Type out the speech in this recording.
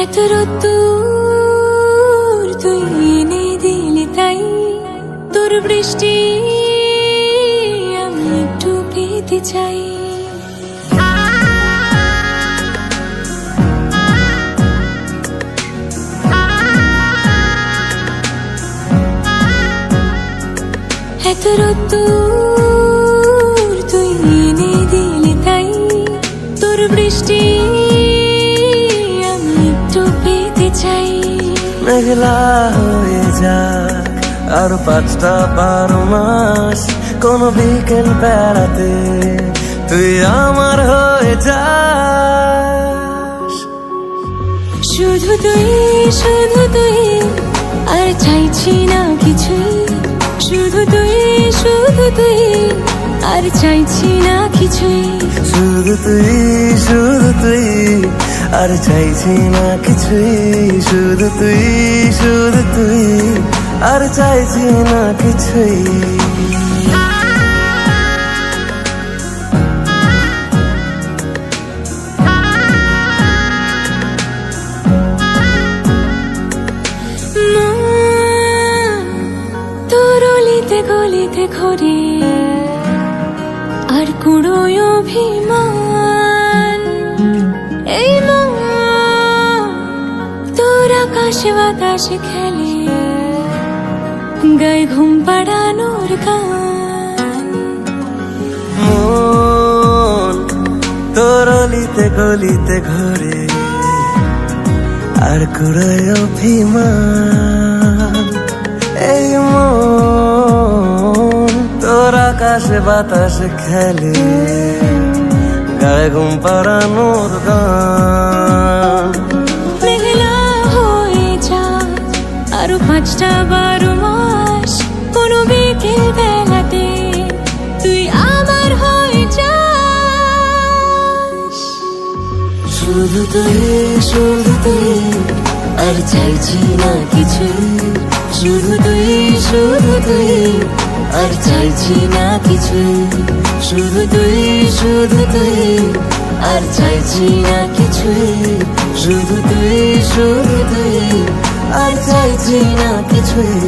এত রোদ্দুর তুই এনে দিলি তাই তোর বৃষ্টি আমি একটু পেতে চাই। এত রোদ্দুর তুই এনে দিলি তাই তোর বৃষ্টি আমি একটু পেতে চাই। মেঘলা হয়ে যাক আর 5টা-12 মাস, কোন বিকেল বেড়াতে তুই আমার হয়ে যাস। শুধু তুই আর চাইছি না কিছুই, শুধু তুই আর চাইছি না কিছুই, শুধু তুই আর চাইছি না কিছুই, শুধু তুই আর চাইছি না কিছুই। তোর অলিতে গলিতে ঘরে আর কুড়োয় অভিমান, এই মন তোর আকাশে বাতাসে খেলে গায়ে ঘুম পাড়ানোর গান। মন তোর অলিতে গলিতে ঘরে আর কুড়ায় অভিমান, এই মন তোর আকাশে বাতাসে খেলে গায়ে ঘুম পাড়ানোর গান। মেঘলা হয়ে যা আরো 5টা-12 মাস, কোনো বিকেল বেলাতে তুই আমার হয়ে যাস। শুধু তুই আর চাইছি না কিছুই, শুধু তুই আর চাইছি না কিছুই, শুধু তুই আর চাইছি না কিছুই, শুধু তুই আর চাইছি না কিছুই।